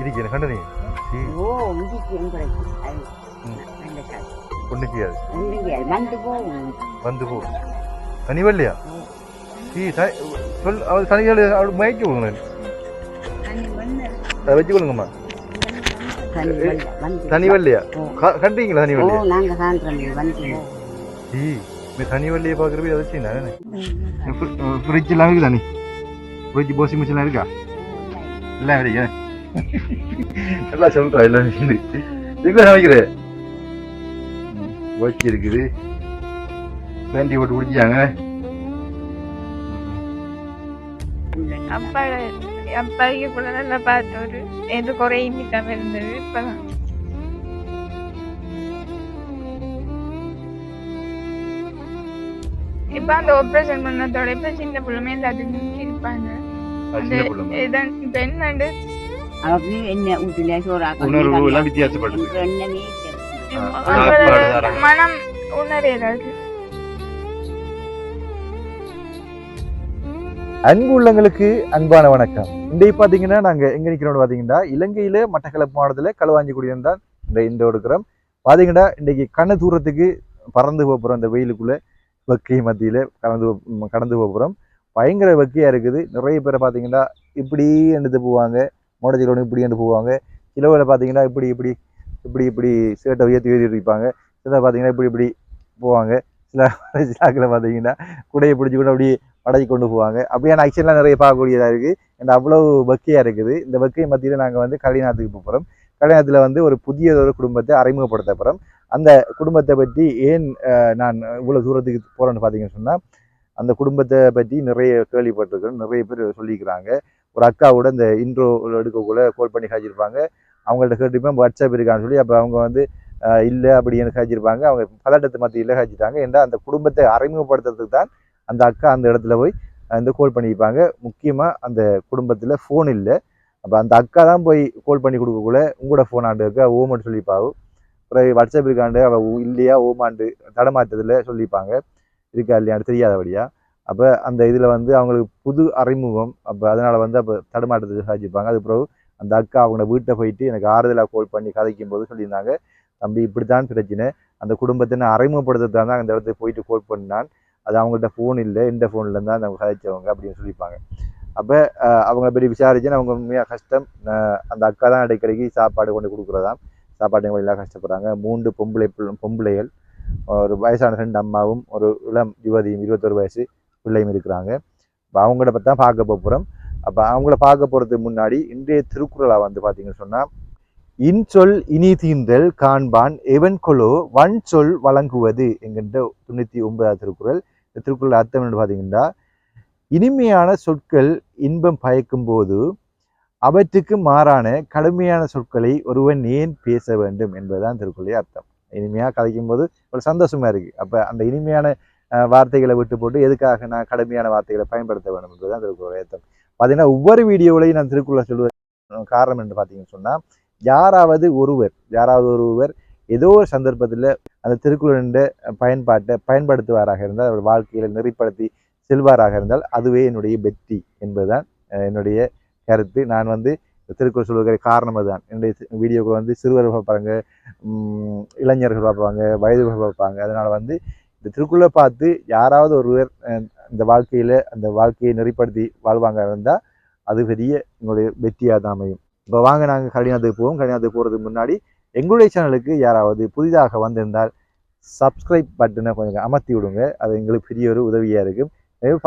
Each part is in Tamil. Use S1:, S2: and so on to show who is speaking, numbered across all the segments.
S1: இருக்கு கண்டு நீ ஒண்ணு செய்யாது வந்து போ தனிவல்லையா சொல் அவர் தனிகள் அவளுக்கு மயக்கி விடுங்க அதை வச்சு கொடுங்கம்மா தனிவல்லையா கண்டீங்களா தனிவல்லையா தனிவல்லையை பார்க்குறப்ப அதை வச்சு ஃப்ரிட்ஜ் எல்லாம் இருக்குதா நீ ஃப்ரிட்ஜ் வாஷிங் மிஷின்லாம் இருக்கா எல்லாம் கிடைக்க நல்லா சொல்றா எல்லாம் இதுக்குள்ள சமைக்கிறேன் வச்சு இருக்குது பேண்டி போட்டு குடிச்சாங்க
S2: அப்பாவுக்கு கூட நல்லா பார்த்து ஒரு எது குறையும் இல்லாம இருந்தது. இப்பதான் இப்ப அந்த ஆபரேஷன் பண்ணதோட இப்ப சின்ன பிள்ளைமே எல்லாத்துக்கும் இருப்பாங்க. இப்ப என்னண்டு மனம் உணர்றது.
S1: அன்பு உள்ளங்களுக்கு அன்பான வணக்கம். இன்றைக்கு பார்த்தீங்கன்னா நாங்கள் எங்கே நிற்கிறோம்னு பார்த்தீங்கன்னா இலங்கையில் மட்டக்களப்பு மாவட்டத்தில் களுவாஞ்சிக்குடியில் தான் இந்த எடுக்கிறோம். பார்த்தீங்கன்னா இன்றைக்கி கண்ண தூரத்துக்கு பறந்து போகிறோம். இந்த வெயிலுக்குள்ளே வெக்கை மத்தியில் கடந்து போகிறோம். பயங்கர வெக்கையாக இருக்குது. நிறைய பேரை பார்த்தீங்கன்னா இப்படி எடுத்து போவாங்க, மோடச்சிலோடு இப்படி எடுத்து போவாங்க. சிலவில் பார்த்தீங்கன்னா இப்படி இப்படி இப்படி இப்படி சேட்டை உயர்த்தி இருப்பாங்க. சில பார்த்தீங்கன்னா இப்படி இப்படி போவாங்க. சில பார்த்தீங்கன்னா கூடையை பிடிச்சி கூட அப்படி படகி கொண்டு போவாங்க. அப்படியான ஆக்ஷன்லாம் நிறைய பார்க்கக்கூடியதாக இருக்குது. அண்ட் அவ்வளவு வெக்கையாக இருக்குது. இந்த வெக்கை மத்தியில் நாங்கள் வந்து கலிநாத்துக்கு போகிறோம். கலிநாத்தில் வந்து ஒரு புதிய ஒரு குடும்பத்தை அறிமுகப்படுத்த போகிறோம். அந்த குடும்பத்தை பற்றி ஏன் நான் இவ்வளோ தூரத்துக்கு போகிறேன்னு பார்த்தீங்கன்னு சொன்னால், அந்த குடும்பத்தை பற்றி நிறைய கேள்விப்பட்டிருக்கிறேன். நிறைய பேர் சொல்லிக்கிறாங்க. ஒரு அக்காவோட இந்த இன்ட்ரோ எடுக்கக்குள்ள கால் பண்ணி காய்ச்சிருப்பாங்க. அவங்கள்ட்ட கேட்டுப்பேன் வாட்ஸ்அப் இருக்கான்னு சொல்லி. அப்போ அவங்க வந்து இல்லை அப்படின்னு காய்ச்சிருப்பாங்க. அவங்க பதட்டத்து மத்தியில் காய்ச்சிட்டாங்க. ஏன்னா அந்த குடும்பத்தை அறிமுகப்படுத்துறதுக்கு தான் அந்த அக்கா அந்த இடத்துல போய் வந்து கால் பண்ணியிருப்பாங்க. முக்கியமாக அந்த குடும்பத்தில் ஃபோன் இல்லை. அப்போ அந்த அக்கா தான் போய் கால் பண்ணி கொடுக்கக்குள்ள உங்களோட ஃபோன் ஆண்டு இருக்கா ஓமான்னு சொல்லிப்பாவு. அப்புறம் வாட்ஸ்அப் இருக்காண்டு அவள் இல்லையா ஓமாண்டு தடமாற்றத்தில் சொல்லிப்பாங்க. இருக்கா இல்லையான்னு தெரியாதபடியா. அப்போ அந்த இதில் வந்து அவங்களுக்கு புது அறிமுகம். அப்போ அதனால் வந்து அப்போ தடமாற்றத்தை சாதிச்சிருப்பாங்க. அது பிறகு அந்த அக்கா அவங்களோட வீட்டை போயிட்டு எனக்கு ஆறுதலாக கால் பண்ணி கதைக்கும் போது சொல்லியிருந்தாங்க, தம்பி இப்படித்தான் பிரச்சனை, அந்த குடும்பத்தை நான் அறிமுகப்படுத்துறதுதான் தான் அந்த இடத்துக்கு போயிட்டு கால் பண்ணான். அது அவங்கள்ட்ட ஃபோன் இல்லை, இந்த ஃபோனில் இருந்தால் அவங்க கதைச்சவங்க அப்படின்னு சொல்லியிருப்பாங்க. அப்போ அவங்கள பற்றி விசாரிச்சுன்னு அவங்க உண்மையாக கஷ்டம். அந்த அக்கா தான் இடைக்கடைக்கு சாப்பாடு கொண்டு கொடுக்குறதாம். சாப்பாடு எல்லாம் கஷ்டப்படுறாங்க. 3 பொம்பளைகள், ஒரு வயசான 2 அம்மாவும் ஒரு இளம் யுவதியும் 21 வயசு பிள்ளையும் இருக்கிறாங்க. இப்போ அவங்கள பற்றி தான் பார்க்க போகிறோம். அப்போ அவங்கள பார்க்க போகிறதுக்கு முன்னாடி இன்றைய திருக்குறளை வந்து பார்த்தீங்கன்னு சொன்னால், இன்சொல் இனி தீர்ந்தல் காண்பான் எவன் கொலோ வன் சொல் வழங்குவது என்கின்ற 99வது திருக்குறள். இந்த திருக்குறள் அர்த்தம் என்று பார்த்தீங்கன்னா, இனிமையான சொற்கள் இன்பம் பயக்கும் போது அவற்றுக்கு மாறான கடுமையான சொற்களை ஒருவன் ஏன் பேச வேண்டும் என்பதுதான் திருக்குறளுடைய அர்த்தம். இனிமையாக கதைக்கும் போது ஒரு சந்தோஷமா இருக்கு. அப்போ அந்த இனிமையான வார்த்தைகளை விட்டு போட்டு எதுக்காக நான் கடுமையான வார்த்தைகளை பயன்படுத்த வேண்டும் என்பதுதான் திருக்குறளுடைய அர்த்தம். பார்த்தீங்கன்னா ஒவ்வொரு வீடியோவிலையும் நான் திருக்குறளை சொல்வது காரணம் என்று பார்த்தீங்கன்னு சொன்னால், யாராவது ஒருவர் ஏதோ ஒரு சந்தர்ப்பத்தில் அந்த திருக்குறளின் பயன்பாட்டை பயன்படுத்துவாராக இருந்தால், அவர் வாழ்க்கையில் நெறிப்படுத்தி செல்வாராக இருந்தால் அதுவே என்னுடைய வெற்றி என்பதுதான் என்னுடைய கருத்து. நான் வந்து திருக்குறள் சொல்வதற்கு காரணம் அதுதான். என்னுடைய வீடியோக்கள் வந்து சிறுவர்கள் பார்ப்பாங்க, இளைஞர்கள் பார்ப்பாங்க, வயதுகள் பார்ப்பாங்க. அதனால் வந்து இந்த திருக்குறளை பார்த்து யாராவது ஒருவர் இந்த வாழ்க்கையில் அந்த வாழ்க்கையை நெறிப்படுத்தி வாழ்வாங்க இருந்தால் அது பெரிய எங்களுடைய வெற்றியாக தான் அமையும். இப்போ வாங்க நாங்கள் கலிநாத்துக்கு போவோம். கலிநாத்துக்கு போகிறதுக்கு முன்னாடி எங்களுடைய சேனலுக்கு யாராவது புதிதாக வந்திருந்தால் சப்ஸ்கிரைப் பட்டனை கொஞ்சம் அமர்த்தி விடுங்க. அது எங்களுக்கு பெரிய ஒரு உதவியாக இருக்கும்.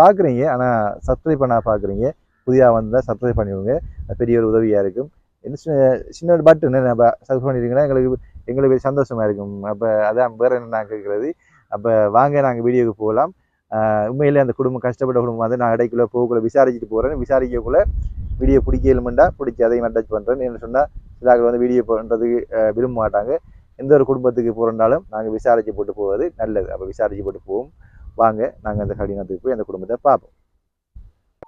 S1: பார்க்குறீங்க ஆனால் சப்ஸ்கிரைப் பண்ண பார்க்குறீங்க, புதிதாக வந்தால் சப்ஸ்கிரைப் பண்ணிவிடுங்க. அது பெரிய ஒரு உதவியாக இருக்கும். சின்ன ஒரு பட்டனை நம்ம சப்ஸ்கிரைப் பண்ணிட்டீங்கன்னா எங்களுக்கு சந்தோஷமாக இருக்கும். அப்போ அதான் வேறு என்ன நான் கேட்குறது. அப்போ வாங்க நாங்கள் வீடியோவுக்கு போகலாம். உண்மையிலே அந்த குடும்பம் கஷ்டப்பட்ட குடும்பம் வந்து நான் இடைக்குள்ளே போகக்குள்ள விசாரிச்சுட்டு போகிறேன். விசாரிக்கக்குள்ளே வீடியோ பிடிக்கலுமெண்டா பிடிச்சி அதையும் அட்டாச் பண்ணுறேன். என்ன சொன்னால் சிலாக்கள் வந்து வீடியோ பண்ணுறதுக்கு விரும்ப மாட்டாங்க. எந்த ஒரு குடும்பத்துக்கு போகிறனாலும் நாங்கள் விசாரிச்சு போட்டு போவது நல்லது. அப்போ விசாரிச்சு போட்டு போவோம். வாங்க நாங்கள் அந்த கடிநாத்துக்கு போய் அந்த குடும்பத்தை பார்ப்போம்.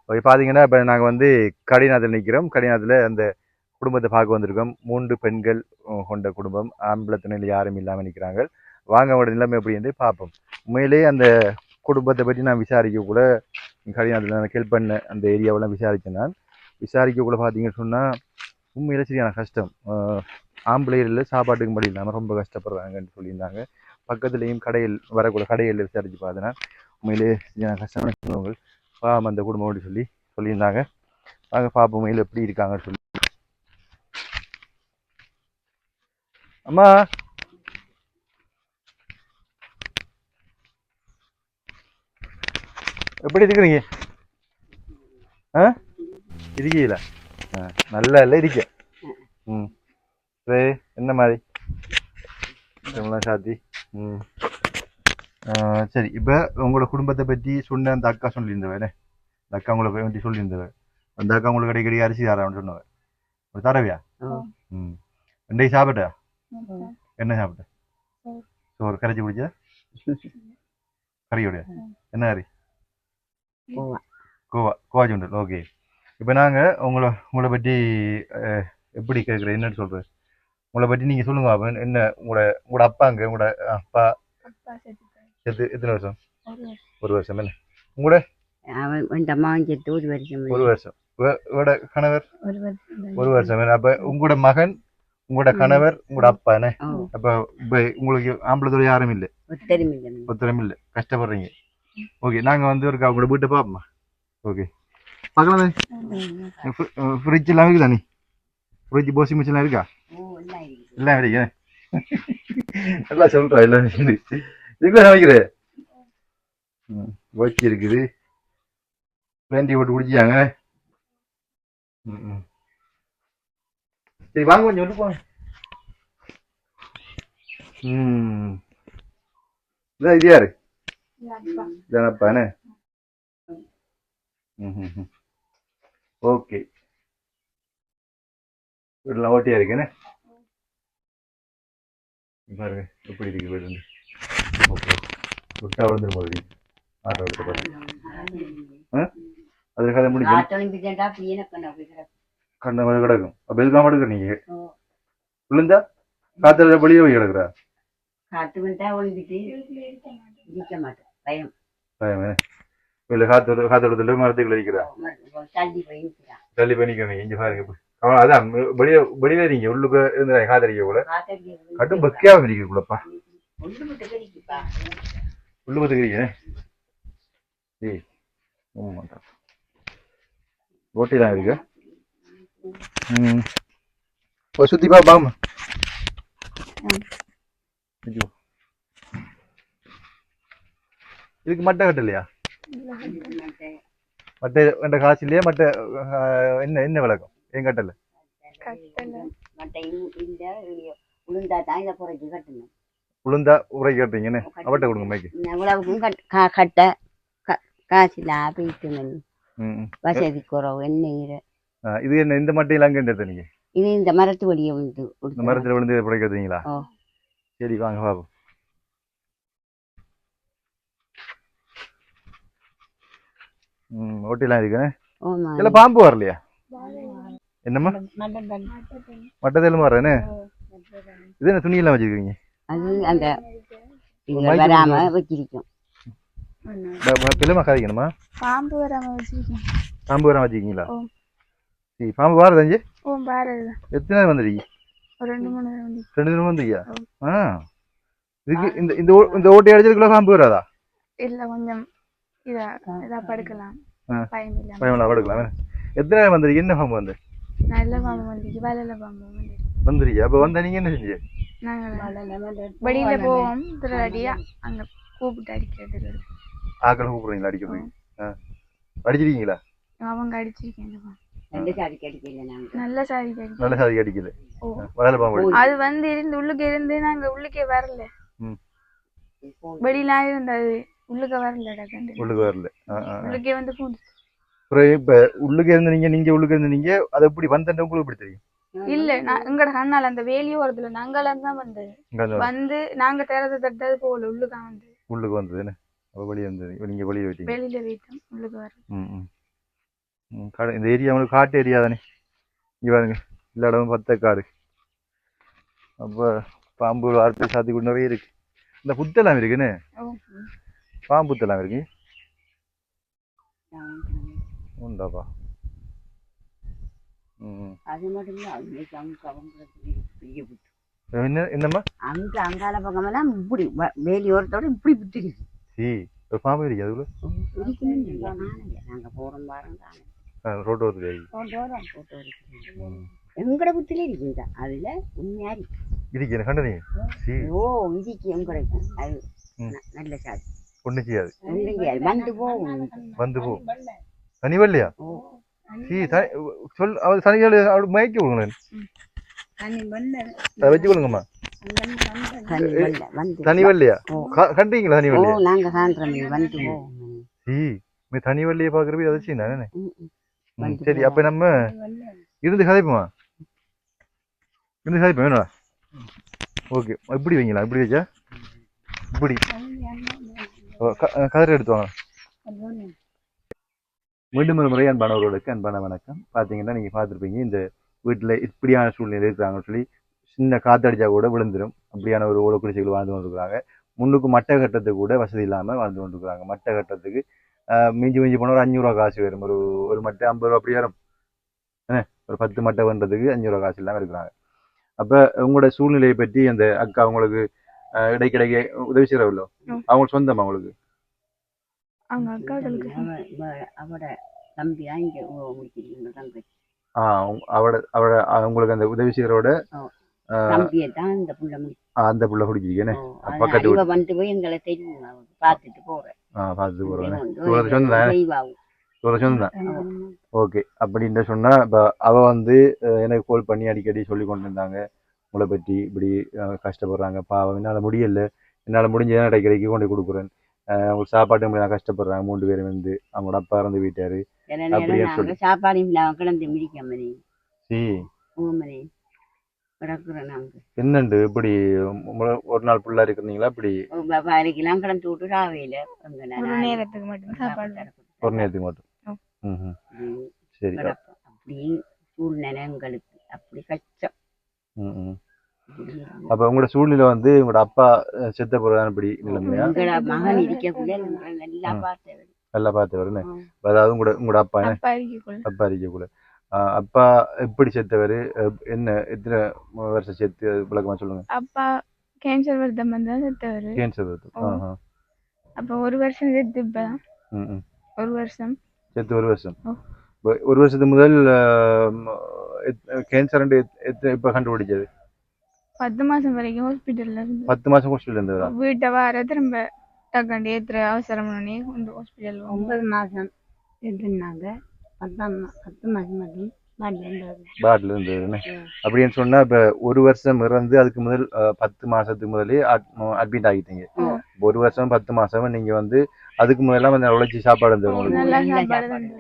S1: இப்போ பார்த்தீங்கன்னா இப்போ நாங்கள் வந்து கடிநாத்தில் நிற்கிறோம். கடிநாத்தில் அந்த குடும்பத்தை பார்க்க வந்திருக்கோம். 3 பெண்கள் கொண்ட குடும்பம். ஆம்பளை துணையில் யாரும் இல்லாமல் நிற்கிறாங்க. வாங்க அவங்களோட நிலைமை எப்படி என்று பார்ப்போம். உண்மையிலே அந்த குடும்பத்தை பற்றி நான் விசாரிக்க கூட கடிநாத்தில் நான் ஹெல்ப் பண்ண அந்த ஏரியாவெல்லாம் விசாரித்தேன். நான் விசாரிக்கக்குள்ள பார்த்தீங்கன்னு சொன்னால் உண்மையில சரியான கஷ்டம். ஆம்பளையில் சாப்பாட்டுக்கு படி இல்லாமல் ரொம்ப கஷ்டப்படுறாங்கன்னு சொல்லியிருந்தாங்க. பக்கத்துலேயும் கடையில் வரக்கூட கடையில் விசாரித்து பார்த்தேன்னா உண்மையிலே சரியான கஷ்டமான சம்பவங்கள் பாவம் அந்த குடும்பம் அப்படி சொல்லியிருந்தாங்க. நாங்கள் பார்ப்போம் உண்மையில் எப்படி இருக்காங்கன்னு சொல்லி. அம்மா எப்படி இருக்கிறீங்க? இருக்கீங்களா? நல்லா இல்லை இருக்க. சரி, என்ன மாதிரி சாத்தி? சரி, இப்போ உங்களோட குடும்பத்தை பற்றி சொன்ன அந்த அக்கா சொல்லியிருந்தவன், அந்த அக்கா உங்களை பற்றி சொல்லியிருந்தவன், அந்த அக்கா உங்களுக்கு அடிக்கடி அரிசி தரான்னு சொன்னவன் ஒரு தரவியா? ரெண்டையும் சாப்பிட்டா? என்ன சாப்பிட்ட? சோறு கரைச்சி பிடிச்சா? கறியோடைய என்ன கறி? கோவா சுண்டல். ஓகே. இப்போ நாங்கள் உங்களை பற்றி எப்படி கேட்குறேன், என்னன்னு சொல்கிறேன், உங்களை பற்றி நீங்கள் சொல்லுங்க. அப்போ என்ன உங்களோட அப்பாங்க, உங்களோட அப்பா எத்தனை வருஷம்? ஒரு வருஷம். என்ன உங்களோட? ஒரு வருஷம். உங்களோட கணவர்? ஒரு வருஷம். அப்போ உங்களோட மகன், உங்களோட கணவர், உங்களோட அப்பா என்ன? அப்போ இப்போ உங்களுக்கு ஆம்பளை தொழில் யாரும் இல்லை? ஒத்தரம் இல்லை. கஷ்டப்படுறீங்க. ஓகே, நாங்கள் வந்து ஒரு உங்களோட வீட்டை பார்ப்போம்மா. ஓகே, பார்க்கலாம். ஃப்ரிட்ஜ் எல்லாம் இருக்குதா? நீ ஃப்ரிட்ஜ் வாஷிங் மிஷின்லாம் இருக்கா? எல்லாம் இருக்கு. எல்லாம் சொல்கிறா எல்லாம் இதுக்குள்ள சமைக்கிறேன். வச்சு இருக்குது. வேண்டி போட்டு குடிச்சாங்க. சரி, வாங்க கொஞ்சம் வந்து போங்க. இதான் இது யாரு? இதானப்பா என்ன? ஓகே, வீடெல்லாம் ஓட்டியா இருக்குன்னு பாருங்க எப்படி இருக்கு வீடு. ஓகே, விட்டா விழுந்துரும் போது ஆட்டோ எடுத்து பாருங்க. அது கதை முடிஞ்சு கண்ண மாதிரி கிடக்கும். அப்போ எதுக்காம எடுக்கிற நீங்க விழுந்தா காத்துல வெளியே போய் கிடக்குறா? பயமே இல்லை. காத்தோட மரத்துக்குள்ள இருக்கிறா? தள்ளி போய் நிக்கிறீங்க. இங்க பாருங்க. அதான் வெளியில நீங்க உள்ளுக்கு இருந்து காத்தடிக்க கூட கட்டும் பக்கியாம இருக்கக்கூடப்பா. உள்ளு பத்துக்கிறீங்க. ஏய் மாட்டா ஓட்டிதான் இருக்கு. சுத்தி பாமா. இதுக்கு மட்டை கட்டலையா? மட்டை என்ற காசு இல்லையா? மட்டை என்ன என்ன விளக்கம்? ஏன் கட்டல? உளுந்தா உரை கட்டுறீங்கன்னு அவட்ட கொடுங்க மைக்கு.
S3: கட்ட காசில வசதி குறவு என்ன.
S1: இது என்ன இந்த மட்டையில அங்க நீங்க?
S3: இது இந்த மரத்து வழியை விழுந்து,
S1: இந்த மரத்துல விழுந்து புடைக்கிறீங்களா? சரி, வாங்க பாப்போம். ஓட்டிலாம் இருக்குன்னு இல்ல. பாம்பு வரலையா? என்னம்மா மட்டத்தெலும்பு வர்றேன்னு? இது என்ன துணி எல்லாம் வச்சிருக்கீங்க?
S3: அது அந்த வராம வச்சிருக்கோம்.
S1: கதைக்கணுமா?
S2: பாம்பு வராம வச்சிருக்கேன்.
S1: பாம்பு வராம வச்சிருக்கீங்களா? சரி, பாம்பு வாரதாஞ்சு எத்தனை நேரம் வந்துருக்கீங்க? 2 தினம் வந்துருக்கியா? இதுக்கு இந்த ஓட்டை அடிச்சதுக்குள்ள பாம்பு வராதா?
S2: இல்ல, கொஞ்சம் இதா படுக்கலாம்.
S1: பயமில்ல படுக்கலாம். எத்தனை நேரம் வந்துருக்கு? என்ன பாம்பு வந்து?
S2: நல்ல பாம்பு வந்துருக்கு, வலையில பாம்பு
S1: வந்துருக்கியா? அப்ப வந்தா நீங்க என்ன செஞ்சீங்க?
S2: நாங்க வெளியில போவோம், திருடியா அங்க கூப்பிட்டு அடிக்கிறது.
S1: ஆக்கள் கூப்பிடுறீங்களா அடிக்கிறீங்க? அடிச்சிருக்கீங்களா?
S2: அவங்க அடிச்சிருக்கேன்.
S3: நல்ல
S1: சாதிக்கு அடிக்கல.
S2: அது வந்து இருந்து உள்ளுக்கு இருந்து நாங்க உள்ளுக்கே வரல. வெளியில இருந்தது உள்ளுக்க வரல.
S1: உள்ளுக்கு வரல.
S2: உள்ளுக்கே வந்து பூந்து.
S1: இப்ப உள்ளுக்கு இருந்து நீங்க உள்ளுக்கு இருந்து நீங்க அதை எப்படி வந்தேன் உங்களுக்கு எப்படி தெரியும்?
S2: இல்ல, நான் எங்கட கண்ணால அந்த வேலியோ வரதுல நாங்களாம் தான் வந்து நாங்க தேரத்தை தட்டது போல உள்ளுக்கு
S1: வந்தது. வெளியே வந்தது. நீங்க வெளியே வைத்தீங்க?
S2: வெளியில வைத்தோம், உள்ளுக்கு வர.
S1: இந்த ஏரியா உங்களுக்கு காட்டு ஏரியா தானே? இங்க பாருங்க, எல்லா இடமும் பத்த காடு. அப்ப பாம்பு வார்த்தை சாத்தி கூட நிறைய இருக்கு. இந்த புத்தெல்லாம் இருக்குன்னு பாம்பு புத்தெல்லாம் இருக்கு. உண்டாப்பா.
S3: அது மட்டும் இல்லை அன்னைக்கு அவங்க பெரிய புத்து
S1: என்னம்மா
S3: அங்கால பக்கமெல்லாம் இப்படி வேலியோரத்தோட இப்படி புத்து இருக்கு
S1: ஒரு பாம்பு இருக்கு அதுக்குள்ள
S3: நாங்க போறோம் பாருங்க
S1: ரோட்டு வருது
S3: எங்கட புத்தில இருக்குங்க அதுல உண்மையா
S1: இருக்கு என்ன கண்டனி
S3: ஓ இதுக்கு எங்களுக்கு அது நல்ல சாதி
S1: ஒண்ணு செய்யாது
S3: வந்து போ
S1: தனி வரலையா சொல் அவர் சனிகள் அவளுக்கு மயக்கி விடுங்களேன் வச்சு கொடுங்கம்மா தனி வரலையா கண்டீங்களா தனி வரலையா
S3: நாங்க காண்றோம் வந்து போ
S1: தனி வரலையை பாக்குறப்ப அதை செய்ய சரி அப்ப நம்ம இருந்து கதைப்போமா இருந்து கதைப்போம் வேணா ஓகே இப்படி வைங்களா இப்படி வச்சா இப்படி கதிரை எடுத்துவாங்க மீண்டும் ஒரு முறை அன்பானவர்களுக்கு அன்பான வணக்கம் பார்த்தீங்கன்னா நீங்கள் பார்த்துருப்பீங்க இந்த வீட்டில் இப்படியான சூழ்நிலை இருக்கிறாங்கன்னு சொல்லி சின்ன காத்தடிச்சா கூட விழுந்துடும் அப்படியான ஒரு ஓலை குடிசைகள் வாழ்ந்து கொண்டிருக்கிறாங்க முன்னுக்கு மட்டை கட்டத்துக்கு கூட வசதி இல்லாமல் வாழ்ந்து கொண்டிருக்கிறாங்க மட்டை கட்டத்துக்கு மிஞ்சி போனால் ஒரு 500 ரூபா காசு வரும் ஒரு மட்டை 50 ரூபா அப்படி வரும் ஒரு 10 மட்டை பண்ணுறதுக்கு 500 ரூபா காசு இல்லாமல் இருக்கிறாங்க அப்போ உங்களோட சூழ்நிலையை பற்றி அந்த அக்கா அவங்களுக்கு இடைக்கிடைக்க உதவி செய்யறவில்லை அவங்களுக்கு சொந்தமா அவங்களுக்கு
S2: அவங்க அக்காக்களுக்கு
S3: அவட தம்பியா இங்க முடிக்கிறீங்க தங்கச்சி
S1: அவட அவங்களுக்கு அந்த உதவி செய்யறோட
S3: தம்பியை தான் இந்த புள்ள
S1: அந்த புள்ள குடிக்கிறீங்க
S3: பக்கத்து வந்து போய் எங்களை தெரியும் பார்த்துட்டு போறேன்
S1: ஓகே அப்படின்னு சொன்னா இப்ப அவ வந்து எனக்கு கால் பண்ணி அடிக்கடி சொல்லி கொண்டு இருந்தாங்க உங்களை பற்றி இப்படி கஷ்டப்படுறாங்க பாவம் என்னால முடியல என்னால முடிஞ்ச இடைக்கிடைக்கு கொண்டு கொடுக்குறேன் அவங்க சாப்பாட்டு நான் கஷ்டப்படுறாங்க 3 பேரும் வந்து அவங்களோட அப்பா இறந்து போயிட்டாரு
S3: சாப்பாடு கிளந்து மிதிக்காமனே
S1: என்னண்டு இப்படி ஒரு நாள் ஃபுல்லா இருக்கிறீங்களா இப்படி
S3: எல்லாம் கிளந்து விட்டு ராவையில
S2: ஒரு நேரத்துக்கு மட்டும் சாப்பாடு
S1: ஒரு நேரத்துக்கு மட்டும் சரி
S3: அப்படி சூழ்நிலை எங்களுக்கு அப்படி கஷ்டம்
S1: அப்ப உங்களோட சூழ்நிலை வந்து உங்களோட அப்பா செத்த போறதான் இப்படி நிலைமையா
S3: மகன் இருக்கக்குள்ள
S1: நல்லா பார்த்தவருன்னு அதாவது உங்களோட அப்பா அப்பா இருக்கக்குள்ள அப்பா எப்படி செத்தவர் என்ன எத்தனை வருஷம் செத்து விளக்கமா சொல்லுங்க
S2: அப்பா கேன்சர் வருத்தம் வந்தா செத்தவர்
S1: கேன்சர் வருத்தம்
S2: அப்ப 1 வருஷம் செத்து இப்ப 1 வருஷம்
S1: செத்து 1 வருஷம் 1 வருஷத்துக்கு முதல் கேன்சர் இப்ப கண்டுபிடிச்சது
S2: 10 மாசம் வரைக்கும் ஹாஸ்பிட்டல்ல இருந்து
S1: 10 மாசம் ஹாஸ்பிட்டல்ல இருந்ததா
S2: வீட்டை வர திரும்ப டக்காண்டி ஏத்துற அவசரம் கொண்டு ஹாஸ்பிட்டல்
S3: 9 மாசம் இருந்தாங்க 10 மாசம் மட்டும்
S1: பாட்டில் இருந்தது அப்படின்னு சொன்னா இப்ப 1 வருஷம் இறந்து அதுக்கு முதல் 10 மாசத்துக்கு முதலே அட்மிட் ஆகிட்டீங்க 1 வருஷம் 10 மாசம் நீங்க வந்து அதுக்கு முதல்ல வந்து உழைச்சி சாப்பாடு இருந்தது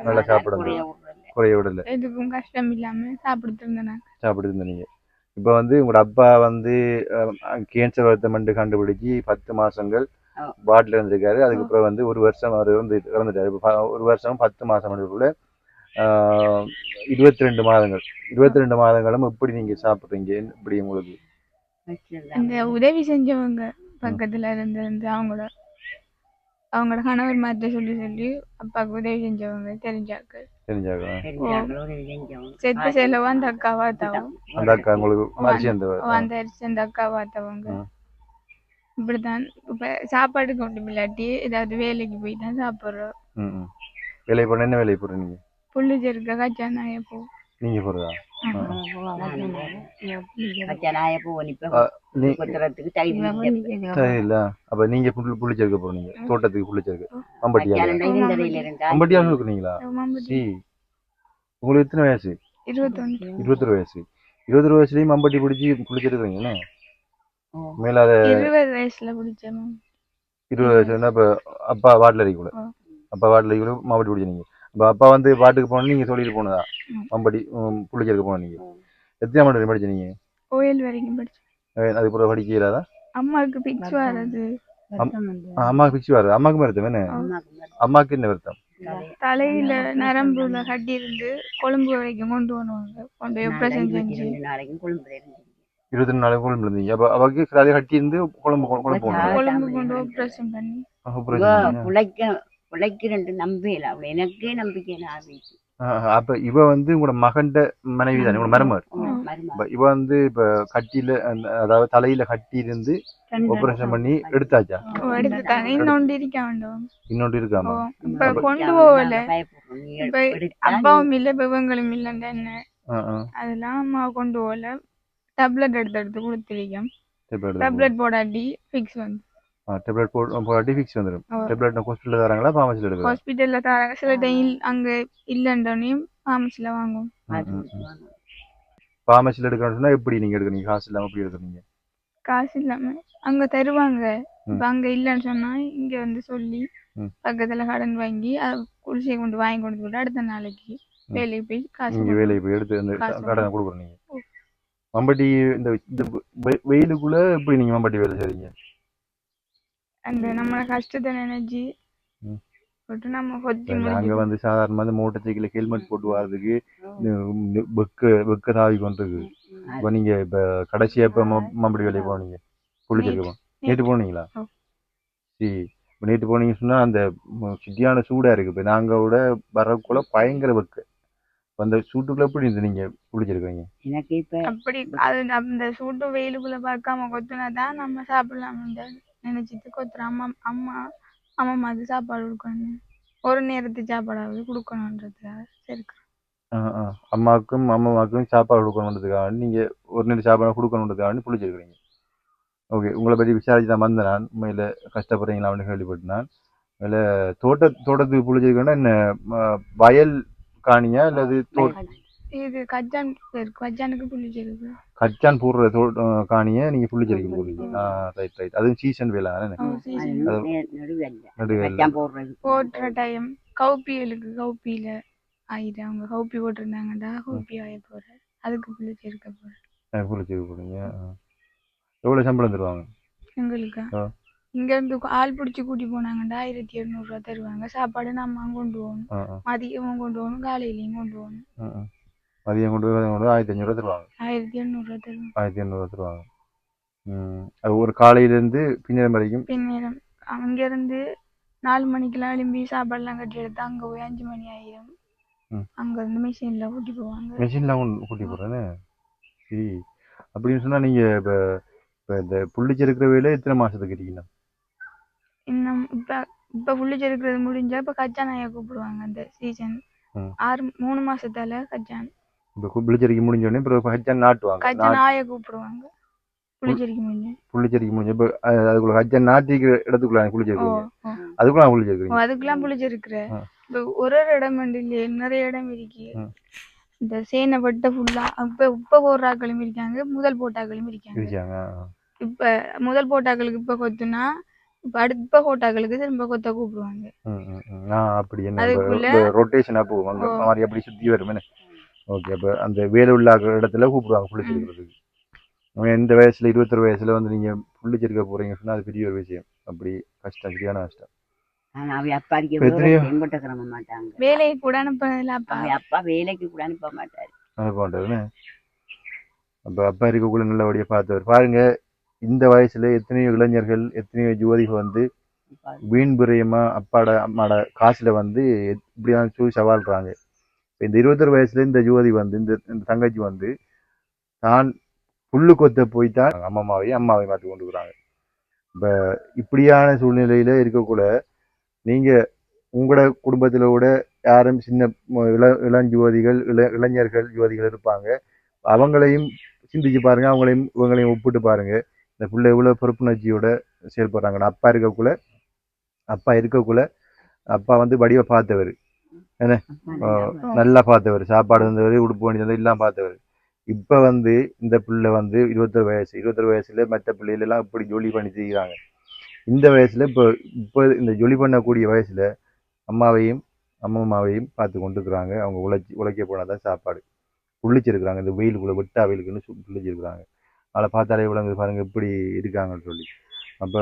S1: நல்லா சாப்பாடு இருந்தது குறைய விடல
S2: எதுக்கும் கஷ்டம் இல்லாம சாப்பிட்டு
S1: இருந்தீங்க இப்ப வந்து உங்களோட அப்பா வந்து கேன்சர் வருத்தம் கண்டுபிடிச்சி 10 மாசங்கள் பாட்டில் இருந்திருக்காரு அதுக்கப்புறம் வந்து 1 வருஷம் அவர் வந்து இறந்துட்டாரு 1 வருஷம் 10 மாசம் 22 மாதங்கள் 22 மாதங்களும் எப்படி நீங்க சாப்பிடுறீங்க இப்படி உங்களுக்கு
S2: இந்த உதவி செஞ்சவங்க பக்கத்துல இருந்து அவங்களோட கணவர் மாத்த சொல்லி அப்பாவுக்கு உதவி செஞ்சவங்க தெரிஞ்சாங்க செத்த செலவா அந்த அக்கா வாத்தவங்க
S1: அந்த அக்கா உங்களுக்கு
S2: அந்த அரிசி அந்த அக்கா வாத்தவங்க இப்படித்தான் இப்ப சாப்பாடு கொண்டு இல்லாட்டி ஏதாவது வேலைக்கு போய் தான் சாப்பிடுறோம்
S1: வேலை போன என்ன வேலை போடுறீங்க
S3: புள்ளிச்சேர்க்க கச்சானாய பூ
S1: நீங்க போறதா
S3: கச்சானாய பூ கொத்துறதுக்கு
S1: இல்ல அப்ப நீங்க புள்ளிச்சேர்க்க போறீங்க தோட்டத்துக்கு புள்ளிச்சேர்க்க மம்பட்டியால இருக்கிறீங்களா உங்களுக்கு எத்தனை வயசு 21 வயசு 21 வயசுலயும் மம்பட்டி பிடிச்சி புள்ளிச்சேர்க்கிறீங்களா மேலாத
S2: 20 வயசுல பிடிச்சேன்
S1: 20 வயசுல இப்ப அப்பா வாட்டில் அடிக்கூட அப்பா வாட்டில் அடிக்கூட மம்பட்டி பிடிச்சிருங்க இப்போ அப்பா வந்து பாட்டுக்கு போனோம் நீங்க சொல்லிட்டு போனதா மம்பட்டி புள்ளிச்சேர்க்க போன நீங்க எத்தனை மணி படிச்சு நீங்க
S2: கோயில் வரைக்கும் படிச்சேன்
S1: அதுக்கப்புறம் படிக்கலாதா
S2: அம்மாவுக்கு பிக்ஸ் வர்றது
S1: அம்மாவுக்கு பிக்ஸ் வர்றது அம்மாவுக்கு வருத்தம் என்ன அம்மாவுக்கு என்ன வருத்தம்
S2: தலையில நரம்புல கட்டி இருந்து கொழும்பு வரைக்கும் கொண்டு வருவாங்க கொண்டு ஆபரேஷன் செஞ்சு
S1: 22 நாளைக்கு கொழும்பு இருந்தீங்க அப்ப அவருக்கு தலையை கட்டி இருந்து கொழும்பு
S2: கொண்டு ஆபரேஷன் பண்ணி
S3: உழைக்கிறேன் நம்பல அவள் எனக்கே நம்பிக்கை ஆரம்பிச்சு
S1: அப்ப இவ வந்து உங்களோட மகன்ட மனைவி தானே, உங்களோட மருமகள். இவ வந்து இப்ப கட்டியில அதாவது தலையில கட்டி இருந்து ஆபரேஷன் பண்ணி எடுத்தாச்சா?
S2: எடுத்துட்டாங்க. இன்னொன்று இருக்க வேண்டும்.
S1: இன்னொன்று இருக்காமா?
S2: இப்ப கொண்டு போகல. இப்ப அப்பாவும் இல்ல, இவங்களும் இல்லைன்னு என்ன அதெல்லாம் அம்மா கொண்டு போகல. டேப்லெட் எடுத்து கொடுத்துருக்கோம். டேப்லெட் போடாட்டி ஃபிக்ஸ் வந்து
S1: டேப்லெட் போடாட்டி ஃபிக்ஸ் வந்துடும். டேப்லெட் ஹாஸ்பிட்டல்ல தராங்களா ஃபார்மசியில் எடுக்கலாம்?
S2: ஹாஸ்பிட்டல்ல தராங்க. சில டைம் அங்க இல்லைன்றனையும் ஃபார்மசியில் வாங்குவோம்.
S1: ஃபார்மசியில் எடுக்கணும்னு சொன்னா எப்படி நீங்க எடுக்கிறீங்க? காசு இல்லாம எப்படி எடுக்கிறீங்க?
S2: காசு இல்லாம அங்க தருவாங்க. இப்ப அங்க இல்லைன்னு சொன்னா இங்க வந்து சொல்லி பக்கத்துல கடன் வாங்கி குடிசையை கொண்டு வாங்கி கொண்டு போட்டு அடுத்த நாளைக்கு வேலைக்கு போய் காசு
S1: வேலைக்கு போய் எடுத்து அந்த கடனை கொடுக்குறீங்க. மம்பட்டி இந்த வெயிலுக்குள்ள எப்படி நீங்க மம்பட்டி வேலை செய்றீங்க?
S2: அந்த நம்ம கஷ்டத்தை நினைச்சு
S1: நாங்க வந்து சாதாரணமா இந்த மோட்டர் சைக்கிள் ஹெல்மெட் போட்டு வர்றதுக்கு வெக்க தாவி கொண்டிருக்கு. இப்ப நீங்க இப்ப கடைசியா இப்ப மம்பட்டி வேலைக்கு போனீங்க புள்ளிச்சிருக்கோம், நேற்று போனீங்களா? சரி, இப்போ நேற்று போனீங்கன்னு சொன்னா அந்த சிட்டியான சூடா இருக்கு. இப்ப நாங்க விட வரக்குள்ள பயங்கர வெக்க. அந்த சூட்டுக்குள்ள எப்படி இருந்து நீங்க குளிச்சிருக்கீங்க?
S3: எனக்கு இப்ப
S2: அப்படி அது அந்த சூட்டு வெயிலுக்குள்ள பார்க்காம கொத்துனாதான் நம்ம சாப்பிடலாம் நினைச்சிட்டு கொத்துறோம். அம்மா அது சாப்பாடு கொடுக்கணும், ஒரு நேரத்து சாப்பாடாவது கொடுக்கணுன்றதுக்காக சரி.
S1: அம்மாவுக்கும் அம்மாவுக்கும் சாப்பாடு கொடுக்கணுன்றதுக்காக நீங்க ஒரு நேரம் சாப்பாடு கொடுக்கணுன்றதுக்காக குளிச்சிருக்கிறீங்க. ஓகே, உங்களை பற்றி விசாரிச்சு தான் வந்தேன் நான். உண்மையில கஷ்டப்படுறீங்களா அப்படின்னு கேள்விப்பட்டேன் நான். அதில் தோட்டத்துக்கு புளிச்சிருக்கேன்னா என்ன வயல் காணியா இல்லது
S2: இது கஜானுக்கு புளிச்சிருக்கு.
S1: கச்சான் போடுற காணியை நீங்க புளிச்சரிக்க போறீங்க. Right right. அதுவும் சீசன் வேலை தானே?
S2: போடுற டைம் கௌப்பியில ஆயிட்டு அவங்க கௌப்பி போட்டிருந்தாங்கடா, கௌப்பி ஆய போற அதுக்கு புளிச்சிருக்க
S1: போறீங்க. எவ்வளவு சம்பளம் தருவாங்க
S2: எங்களுக்கு? இங்க இருந்து ஆள் பிடிச்சி கூட்டி போனாங்கடா 1700 ரூபா தருவாங்க. சாப்பாடு நம்ம கொண்டு போகணும், மதியமும் கொண்டு போகணும், காலையிலையும் கொண்டு போகணும்.
S1: மதியம் கொண்டு போய் 1500 ரூபா தருவாங்க.
S2: 1800 ரூபா தருவாங்க.
S1: 1800 ரூபா தருவாங்க. அது ஒரு காலையில இருந்து பின்னேரம் வரைக்கும்.
S2: பின்னேரம் அங்க இருந்து 4 மணிக்கெல்லாம் எழும்பி சாப்பாடுலாம் கட்டி எடுத்து அங்க போய் 5 மணி ஆயிரும். அங்க இருந்து மிஷின்ல கூட்டி போவாங்க.
S1: மிஷின்ல கூட்டி போறேன்னு. சரி, அப்படின்னு சொன்னா நீங்க இப்ப இந்த புள்ளிச்செருக்கிற வேலை எத்தனை மாசத்துக்கு இருக்கீங்க?
S2: இன்னும் இப்ப புள்ளிச்செருக்கிறது முடிஞ்சா இப்ப கச்சான் ஆயா கூப்பிடுவாங்க. அந்த சீசன் 3 மாசத்தால கச்சான்.
S1: இப்ப புள்ளிச்செருக்கி முடிஞ்சோடனே கச்சான் நாட்டுவாங்க.
S2: கச்சான் ஆயா கூப்பிடுவாங்க. புள்ளிச்செருக்கி முடிஞ்சு
S1: இப்ப அதுக்குள்ள கச்சான் நாட்டிக்கிற இடத்துக்குள்ள புள்ளிச்செருக்கீங்க. அதுக்குள்ள புள்ளிச்செருக்கீங்க.
S2: அதுக்கெல்லாம் புள்ளிச்செருக்குற இப்ப ஒரு இடம் இல்லையே, நிறைய இடம் இருக்கு. இந்த சேனை வட்ட ஃபுல்லா இப்ப போடுறாக்களும் இருக்காங்க, முதல் போட்டாக்களும் இருக்காங்க. இப்ப முதல் போட்டாக்களுக்கு இப்ப கொத்துனா இப்ப அடுத்த போட்டாக்களுக்கு திரும்ப கொத்த கூப்பிடுவாங்க.
S1: அப்படி என்ன ரொட்டேஷனா போவாங்க மாதிரி அப்படி சுத்தி வருமே. ஓகே, அப்ப அந்த வேலை உள்ள இடத்துல கூப்பிடுவாங்க புள்ளிச்செருக்கிறதுக்கு. இந்த வயசுல 21 வயசுல வந்து நீங்க புள்ளிச்செருக்க போறீங்க சொன்னா அது பெரிய ஒரு விஷயம். அப்படி கஷ்டம், சரியான கஷ்டம்.
S2: வேலைக்கு கூட அனுப்பதில்ல.
S3: அப்பா வேலைக்கு கூட அனுப்ப மாட்டாரு.
S1: அப்ப அப்பா இருக்கக்குள்ள நல்லபடியா பார்த்தவர். பாருங்க, இந்த வயசுல எத்தனையோ இளைஞர்கள், எத்தனையோ ஜோதிகள் வந்து வீண் பிரியமா அம்மாட காசுல வந்து இப்படிதான் சொல்லி சவால்றாங்க. இந்த 21 வயசுல இந்த ஜோதி வந்து இந்த தங்கச்சி வந்து தான் புல்லு கொத்த போய்தான் அம்மாவையும் மாற்றி கொண்டு இருக்கிறாங்க. இப்ப இப்படியான சூழ்நிலையில இருக்கக்கூட நீங்க உங்களோட குடும்பத்தில கூட யாரும் சின்ன இளஞ்சோதிகள் இளைஞர்கள் ஜோதிகள் இருப்பாங்க. அவங்களையும் சிந்திச்சு பாருங்க, அவங்களையும் இவங்களையும் ஒப்பிட்டு பாருங்க. இந்த பிள்ளை இவ்வளவு பொறுப்புணர்ச்சியோட செயல்படுறாங்க. அப்பா இருக்கக்குள்ள அப்பா வந்து வடிவ பார்த்தவர், என்ன நல்லா பார்த்தவர், சாப்பாடு வந்தவர், உடுப்பு வண்டி வந்தவர் எல்லாம் பார்த்தவர். இப்ப வந்து இந்த பிள்ளை வந்து 21 வயசுல மற்ற பிள்ளைகள் எல்லாம் இப்படி ஜொலி பண்ணி செய்கிறாங்க. இந்த வயசுல இப்ப இந்த ஜொலி பண்ணக்கூடிய வயசுல அம்மாவையும் பார்த்து கொண்டுருக்குறாங்க. அவங்க உழைக்க போனாதான் சாப்பாடு புள்ளிச்சிருக்கிறாங்க. இந்த வெயிலுக்குள்ள வெட்டா வெயிலுக்குன்னு புள்ளிச்சிருக்கிறாங்க. அதை பார்த்தாலே விளங்குது பாருங்க எப்படி இருக்காங்கன்னு சொல்லி. அப்ப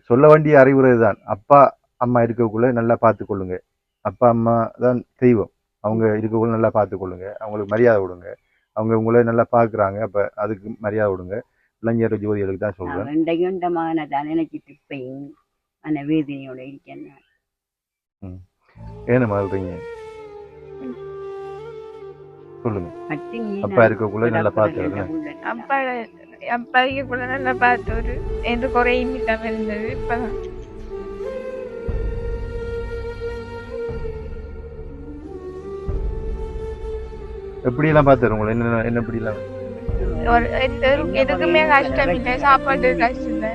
S1: சொல்ல வேண்டிய அறிவுரை தான், அப்பா அம்மா இருக்கக்குள்ள நல்லா பார்த்து கொள்ளுங்க. அப்பா அம்மா தான் தெய்வம். அவங்க இருக்கக்குள்ள நல்லா பார்த்து கொள்ளுங்க, அவங்களுக்கு மரியாதை விடுங்க. அவங்க உங்களை நல்லா பார்க்குறாங்க, அப்ப அதுக்கு மரியாதை விடுங்க. இளைஞர் ஜோதிகளுக்கு தான் சொல்றேன்.
S3: வேதனையோட இருக்கேன்.
S1: ஏன்னு மாறுறீங்க சொல்லுங்க.
S3: பட்டினி
S1: அப்பா இருக்கக்குள்ள நல்லா பார்த்து
S2: அப்பா அப்பா கூட நல்லா பார்த்து ஒரு எந்த குறையும் இல்லாம இருந்தது. இப்பதான்
S1: எப்படி எல்லாம் பார்த்தாரு உங்களை என்ன என்ன எப்படி எல்லாம்
S2: எதுக்குமே கஷ்டம் இல்லை. சாப்பாடு கஷ்டம் இல்லை.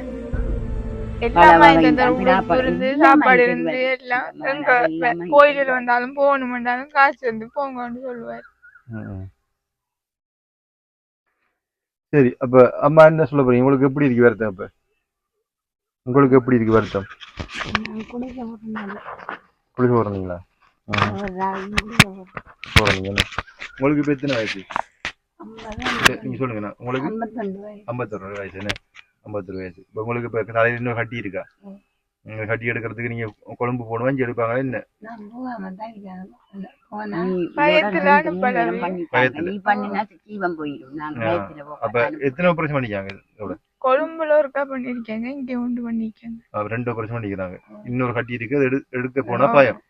S2: எல்லாமே இந்த உடுப்பு இருந்து சாப்பாடு இருந்து எல்லாம் எங்க கோயிலில் வந்தாலும் போகணும்னாலும் காசு வந்து போங்கன்னு சொல்லுவார்.
S1: சரி அப்ப அம்மா என்ன சொல்ல போறீங்க? உங்களுக்கு எப்படி இருக்கு வருத்தம்? அப்ப உங்களுக்கு எப்படி இருக்கு வருத்தம்? குளிக்க போறீங்களா? போறீங்க. உங்களுக்கு இப்ப எத்தனை வயசு? நீங்க சொல்லுங்க. உங்களுக்கு 52 வயசு. என்ன 52 வயசு. இப்ப உங்களுக்கு இப்ப தலையில இன்னும் கட்டி இருக்கா? கட்டி எடுக்கிறதுக்கு நீங்க கொழும்பு போடுவா இங்க எடுப்பாங்களா என்ன? அப்ப எத்தனை ஆபரேஷன் பண்ணிக்காங்க?
S2: கொழும்புல ஒருக்கா பண்ணிருக்காங்க, இங்க ஒன்று பண்ணிருக்காங்க.
S1: 2 ஆபரேஷன் பண்ணிக்கிறாங்க. இன்னொரு கட்டி இருக்கு, அது எடுக்க போனா பயம்.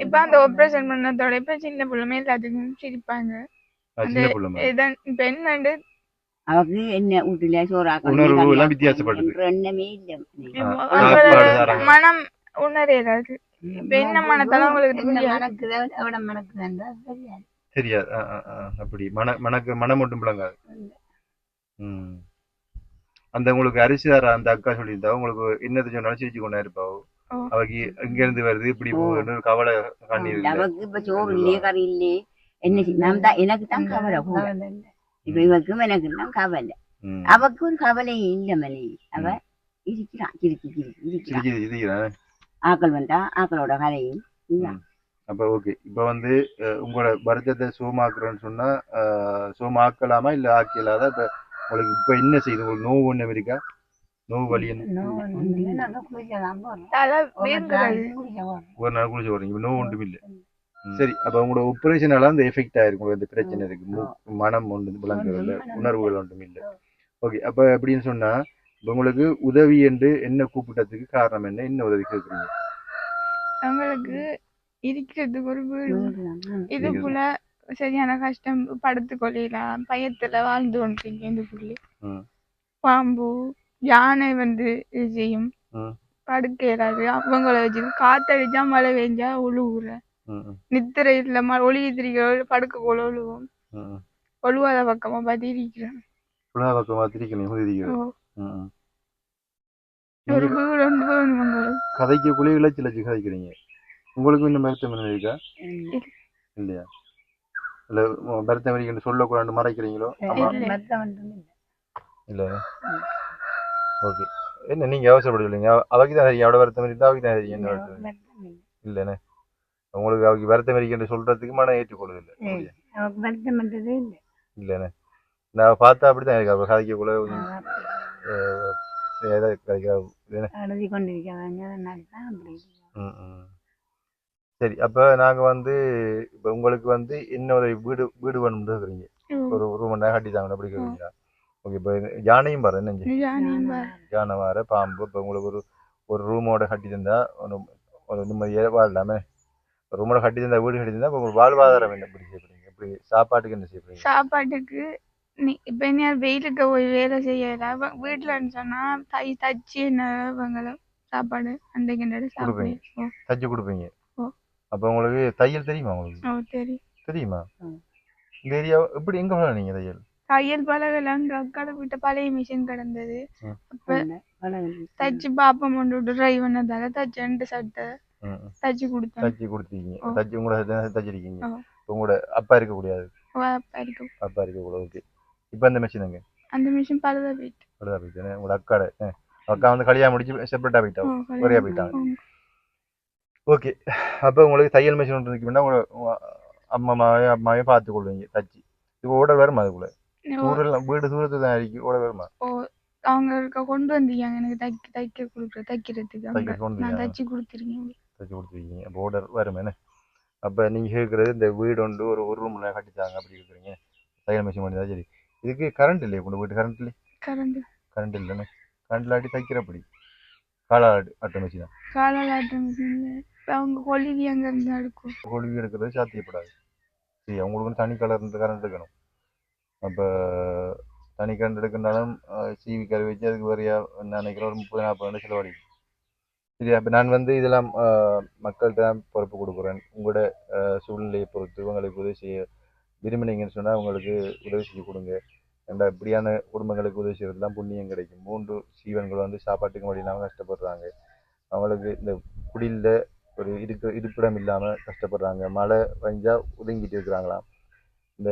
S2: இப்ப அந்த ஆபரேஷன் பண்ணதோட இப்ப சின்ன பிள்ளைமே எல்லாத்துக்கும் சிரிப்பாங்க. இப்ப என்னண்டு
S3: அவருக்கு என்ன வீட்டுல
S1: உணர்வு எல்லாம் வித்தியாசப்படுது.
S2: மனம் உணர்றாது. இப்ப என்ன மனத்தாலும் உங்களுக்கு
S1: தெரியாது. அப்படி மனம் மட்டும் பிளங்காது. அந்த உங்களுக்கு அரிசி தர அந்த அக்கா சொல்லியிருந்தா உங்களுக்கு என்னது சொன்னாலும் சிரிச்சு கொண்டா இருப்பாவோ. அவக்கு இங்க இருந்து வருது இப்படி போகுது கவலை கண்ணீர்.
S3: அவருக்கு இப்ப சோறு இல்லையே கறி இல்லையே என்ன எனக்கு தான் கவலை கூட. இப்ப இவருக்கும் எனக்கு தான் கவலை. அவக்கு ஒரு கவலை இல்ல மணி. அவ இருக்கிறான் இருக்கிறான். ஆக்கள் வந்தா ஆக்களோட கதையும்.
S1: அப்ப ஓகே. இப்ப வந்து உங்களோட வருத்தத்தை சோமாக்குறேன்னு சொன்னா சோமாக்கலாமா இல்ல ஆக்கலாதா? இப்ப உங்களுக்கு இப்ப என்ன செய்யுது? உங்களுக்கு நோவு ஒண்ணு இருக்கா? நோவு வலி ஒரு நாள் குளிச்சு போறீங்க. நோவு ஒன்றும் இல்லை. சரி அப்ப உங்களோட ஆபரேஷனால அந்த எஃபெக்ட் ஆயிருக்கும். இந்த பிரச்சனை இருக்கு. மனம் ஒன்று விளங்குறது உணர்வுகள் ஒன்றும் இல்லை. ஓகே. அப்ப எப்படின்னு சொன்னா உங்களுக்கு உதவி என்று என்ன கூப்பிட்டதுக்கு காரணம் என்ன? என்ன உதவி கேட்குறீங்க?
S2: அவங்களுக்கு இருக்கிறதுக்கு ஒரு வீடு இது போல சரியான கஷ்டம். படுத்து கொள்ளலாம் பயத்துல வாழ்ந்து கொண்டிருக்கீங்க. இந்த புள்ளி பாம்பு யானை வந்து இது செய்யும். படுக்க இயலாது. அவங்கள வச்சு காத்தடிச்சா மழை பெஞ்சா ஒழுகுற நித்திரை இல்ல ஒளி திரிக்க படுக்க போல ஒழுகும். ஒழுவாத பக்கமா பார்த்து இருக்கிறேன். ஒரு வீடு ஒன்று வேணும்.
S1: கதைக்குள்ளே இழைச்சி கதைக்கிறீங்க. உங்களுக்கு இந்த மருத்துவமனை இருக்கா? இல்லையா? இல்ல மருத்துவமனை சொல்லக்கூடாது மறைக்கிறீங்களோ? இல்ல. ஓகே. என்ன நீங்க அவசரப்படுவீங்க? அவக்கு தான் தெரியும். அவட வருத்தம் இருந்தா அவக்கு தான் தெரியும். என்ன இல்லைண்ணே உங்களுக்கு அவக்கு வருத்தம் என்று சொல்றதுக்கு மன ஏற்றுக்கொள்ளுது இல்லை. இல்லைண்ணே நான் பார்த்தா அப்படித்தான் இருக்கு. அப்ப கதைக்குள்ள சரி அப்ப நாங்க வந்து இப்ப உங்களுக்கு வந்து இன்னொரு வீடு வீடு வேணும்னு இருக்கிறீங்க. ஒரு ரூம் கட்டித்தாங்க அப்படி கேக்குறீங்களா? ஓகே. இப்ப யானையும் பாரு என்ன யானை வார பாம்பு. இப்ப உங்களுக்கு ஒரு ரூமோட கட்டி தந்தா ஒரு நிம்மதியா வாழலாமே. ரூமோட கட்டி தந்தா வீடு கட்டி தந்தா உங்களுக்கு வாழ்வாதாரம் என்ன எப்படி செய்யப்படுறீங்க? எப்படி சாப்பாட்டுக்கு என்ன செய்யப்படுறீங்க?
S2: சாப்பாட்டுக்கு இப்ப என்ன வெயிலுக்கு போய் வேலை செய்யல வீட்டுல சொன்னா தச்சு என்ன சாப்பாடு அன்றைக்கு
S1: தச்சு கொடுப்பீங்க. அப்ப உங்களுக்கு தையல் தெரியுமா? உங்களுக்கு தெரியுமா? இந்த ஏரியா எப்படி எங்க போல நீங்க
S2: தையல் பழகலாம். கடை விட்ட பழைய மிஷின் கிடந்தது. அப்ப தச்சு பாப்பம் கொண்டு ட்ரை பண்ணதால தச்சு 2 சட்டை தச்சு கொடுத்தேன்.
S1: தச்சு கொடுத்தீங்க. தச்சு உங்களோட தச்சிருக்கீங்க. உங்களோட அப்பா இருக்க கூடாது. அப்பா இருக்க கூடாது. ஓகே. இப்ப அந்த மிஷின் எங்க? அந்த மிஷின் பழுதா போயிட்டு. உங்களோட அக்கா வந்து கல்யாணம் முடிச்சு செப்பரேட்டா போயிட்டாங்க. ஒரே போயிட்டாங்க. ஓகே. அப்ப உங்களுக்கு தையல் மிஷின் ஒன்று இருக்குன்னா உங்க அம்மாவையும் பார்த்து கொள்வீங்க தச்சு. இப்போ ஓட வருமா? அதுக்குள்ள வீடு தூரத்து தான் இருக்கு. ஓட வருமா?
S2: அவங்க கொண்டு வந்தீங்க எனக்கு தைக்கிறதுக்கு நான் தச்சு கொடுத்துருக்கீங்க.
S1: தச்சு கொடுத்துருக்கீங்க. அப்போ ஓடர் வருமே. அப்ப நீங்க கேட்கறது இந்த வீடு ஒன்று ஒரு ரூம் கட்டித்தாங்க அப்படி இருக்கிறீங்க. தையல் மிஷின் பண்ணி தான் சரி. இதுக்கு கரண்ட் இல்லையா? கொண்டு போயிட்டு கரண்ட் இல்லை. கரண்ட் இல்லைன்னு கரண்ட் இல்லாட்டி தைக்கிறப்படி காலாட்டு மிஷின் தான்.
S2: காலாட்டு மிஷின் இப்போ அவங்க கொழுவி அங்கே இருந்து எடுக்கும்.
S1: கொழுவி எடுக்கிறது சாத்தியப்படாது. சரி, அவங்களுக்கு வந்து தனி கரண்ட் இருக்கணும். அப்போ தனி கரண்ட் எடுக்கின்றாலும் சிவி கரை வச்சு அதுக்கு வரையா நினைக்கிறேன் ஒரு 30-40 செலவழிக்கும். சரி, அப்போ நான் வந்து இதெல்லாம் மக்கள்கிட்ட தான் பொறுப்பு கொடுக்குறேன். உங்களோட சூழ்நிலையை பொறுத்து உங்களுக்கு உதவி செய்ய விரும்பினீங்கன்னு சொன்னால் உங்களுக்கு உதவி செஞ்சு கொடுங்க. ஏன்டா இப்படியான குடும்பங்களுக்கு உதவி செய்யறதுலாம் புண்ணியம் கிடைக்கும். 3 ஜீவன்கள் வந்து சாப்பாட்டுக்கு வழி இல்லாமல் கஷ்டப்படுறாங்க. அவங்களுக்கு இந்த குடியில் ஒரு இருப்பிடம் இல்லாமல் கஷ்டப்படுறாங்க. மழை பெஞ்சா ஒதுங்கிட்டு இருக்கிறாங்களாம். இந்த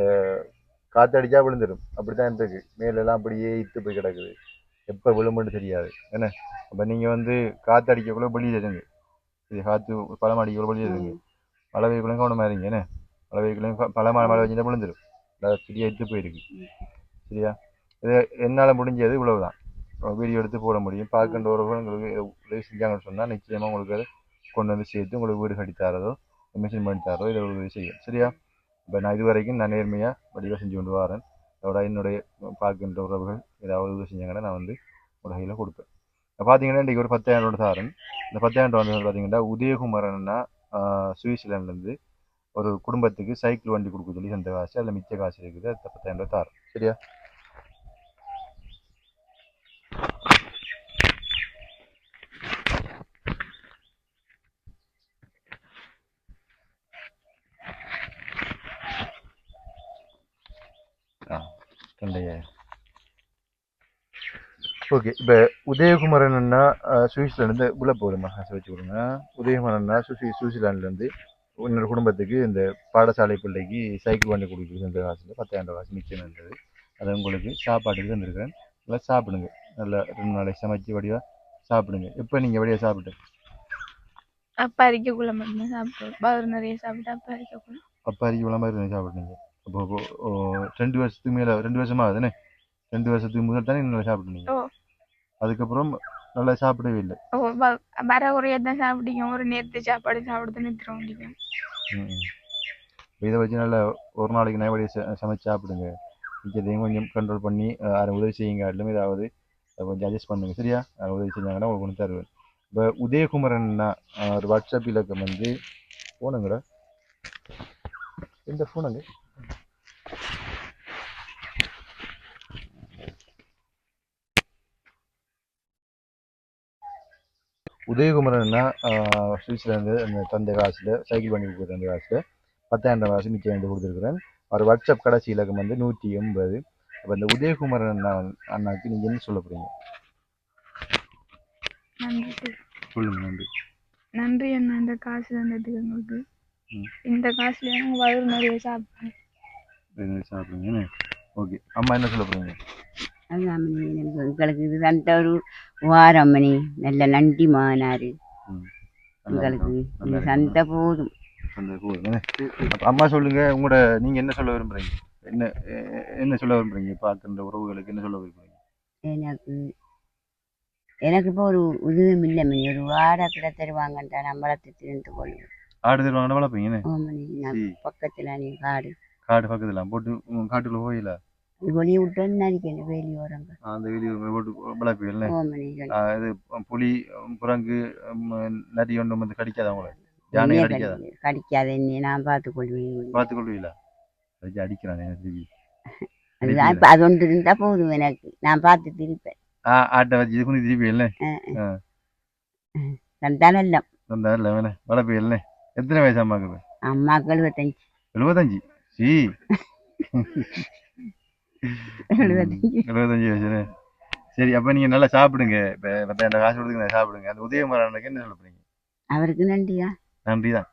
S1: காற்றடிச்சா விழுந்துடும். அப்படித்தான் இருக்கு. மேலெல்லாம் அப்படியே இத்து போய் கிடக்குது. எப்போ விழும்புன்னு தெரியாது என்ன. அப்போ நீங்கள் வந்து காற்றடிக்கக்குள்ள வெளியில் இருங்க. இது காற்று பழம் அடிக்கக்குள்ள வெளியில் இருங்க. மழை வெய்யக்குள்ளையும் கவனமாக இருங்க என்ன. மழை வெய்யக்குள்ளையும் மழை பெஞ்சா விழுந்துடும். சரியா இத்து போயிருக்கு. சரியா, இது என்னால் முடிஞ்சது இவ்வளவுதான். வீடியோ எடுத்து போட முடியும். பார்க்கின்றவர்கள் உங்களுக்கு உதவி செஞ்சாங்கன்னு சொன்னால் நிச்சயமாக உங்களுக்கு அதை கொண்டு வந்து சேர்த்து உங்களுக்கு வீடு கட்டி தரதோ மிஷின் பண்ணி தரதோ இதை உதவி செய்யும். சரியா, இப்போ நான் இது வரைக்கும் நான் நேர்மையாக வடிவாக செஞ்சு கொண்டு வரேன். அதோட என்னுடைய பார்க்கின்ற உறவுகள் ஏதாவது உதவி செஞ்சாங்கன்னா நான் வந்து ஒரு கையில் கொடுப்பேன். பார்த்தீங்கன்னா இன்றைக்கி ஒரு 10,000 ரூபா தாரேன். இந்த 10,000 ரூபா வந்து பார்த்தீங்கன்னா உதயகுமரன்னா சுவிட்சர்லாண்ட்லேருந்து ஒரு குடும்பத்துக்கு சைக்கிள் வண்டி கொடுக்க சொல்லி அந்த காசு அதில் மிச்ச காசு இருக்குது. அது 10,000 ரூபா தாரேன். சரியா, ஓகே. இப்போ உதயகுமரன்னா சுவிட்சர்லாந்து உள்ள போதுமா வச்சு கொடுங்க. உதயகுமரன்னா சுவிட்சர்லாண்ட்லேருந்து இன்னொரு குடும்பத்துக்கு இந்த பாடசாலை பிள்ளைக்கு சைக்கிள் வண்டி கொடுக்குறது இந்த காசுல 10,000 காசு மிச்சம் இருந்தது. அதை உங்களுக்கு சாப்பாட்டுக்கு தந்துருக்கிறேன். நல்லா சாப்பிடுங்க. நல்லா 2 நாளைக்கு சமைச்சு வடிவாக சாப்பிடுங்க. இப்போ நீங்கள் வழியாக சாப்பிட்டு
S2: அப்போ அரிக்கக்குள்ள மட்டும்தான் சாப்பிடுவோம். பவர் நிறைய சாப்பிட்டு அப்போ அரிக்கக்குள்ள
S1: மாதிரி சாப்பிடுங்க. அப்போ 2 வருஷத்துக்கு மேலே 2 வருஷமா ஆகுதுண்ணே. 2 வருஷத்துக்கு முதல் தானே நல்லா சாப்பிடுனீங்க. அதுக்கப்புறம் நல்லா சாப்பிடவே இல்லை.
S2: வர ஒரே தான் சாப்பிட்டீங்க. ஒரு நேரத்து சாப்பாடு சாப்பிடுறது நிறுத்த முடியும்.
S1: இதை வச்சு நல்லா ஒரு நாளைக்கு நைவடி சமைச்சு சாப்பிடுங்க. மிச்சத்தையும் கொஞ்சம் கண்ட்ரோல் பண்ணி யாரும் உதவி செய்யுங்க. அதிலும் ஏதாவது கொஞ்சம் அட்ஜஸ்ட் பண்ணுங்க. சரியா, உதவி செஞ்சாங்கன்னா உங்களுக்கு கொண்டு தருவேன். இப்போ உதயகுமரன்னா ஒரு வாட்ஸ்அப் இலக்கம் வந்து போனுங்கடா. இந்த ஃபோனுங்க உதயகுமரன்னா சுவிட்சர்லாந்து அந்த தந்த காசில் சைக்கிள் பண்ணி கொடுக்குற அந்த காசில் 10,000 காசு மிச்சம் வந்து கொடுத்துருக்குறேன். ஒரு வாட்ஸ்அப் கடைசி இலக்கம் வந்து 180. அப்போ இந்த உதயகுமரன் அண்ணாக்கு நீங்கள் என்ன சொல்ல போகிறீங்க? சொல்லுங்க. நன்றி.
S2: நன்றி அண்ணா, இந்த காசு தந்ததுக்கு எங்களுக்கு. இந்த காசுல வயிறு நிறைய
S1: சாப்பிடுங்க. ஓகே, அம்மா என்ன சொல்ல போகிறீங்க?
S3: அதுதான் எங்களுக்கு இது தந்த ஒரு வாரம் மணி நல்ல நன்றி மானாரு. உங்களுக்கு இந்த சந்தை போதும்.
S1: அம்மா சொல்லுங்க, உங்களோட நீங்க என்ன சொல்ல விரும்புறீங்க? என்ன சொல்ல விரும்புறீங்க? பார்க்கின்ற உறவுகளுக்கு என்ன சொல்ல விரும்புறீங்க?
S3: எனக்கு இப்போ ஒரு உதவியும் இல்லை மணி. ஒரு வாடகை கிட்ட தருவாங்கன்றா நான் வளர்த்து திருந்து கொள்ளுவேன்.
S1: ஆடு தருவாங்க வளர்ப்பீங்க
S3: பக்கத்துல நீ காடு
S1: பக்கத்துல போட்டு காட்டுக்குள்ள போயில
S3: வெளியே விட்டு நினைக்கிறேன். வேலியோரங்க
S1: அந்த வேலியோரங்க போட்டு வளர்ப்பீங்கல்ல. இது புலி குரங்கு நரி ஒன்று வந்து கடிக்காத அவங்கள? யானை
S3: கடிக்காத நான்
S1: பார்த்துக்கொள்வீங்களா? அடிக்கிறானே
S3: அது ஒன்று இருந்தா போதும் எனக்கு. நான் பார்த்து திருப்பேன்.
S1: ஆட்டை வச்சு குனி திருப்பி இல்லை
S3: நல்ல
S1: வளர்ப்பீங்க. எத்தனை வயசு அம்மாக்கு?
S3: அம்மாக்கு 75.
S1: 75? சி 75 வயசு. சரி, அப்ப நீங்க நல்லா சாப்பிடுங்க. இப்ப 10,000 காசு கொடுத்து சாப்பிடுங்க. அந்த உதயகுமரனுக்கு என்ன சொல்ல போறீங்க?
S3: அவருக்கு நன்றியா?
S1: நன்றிதான்.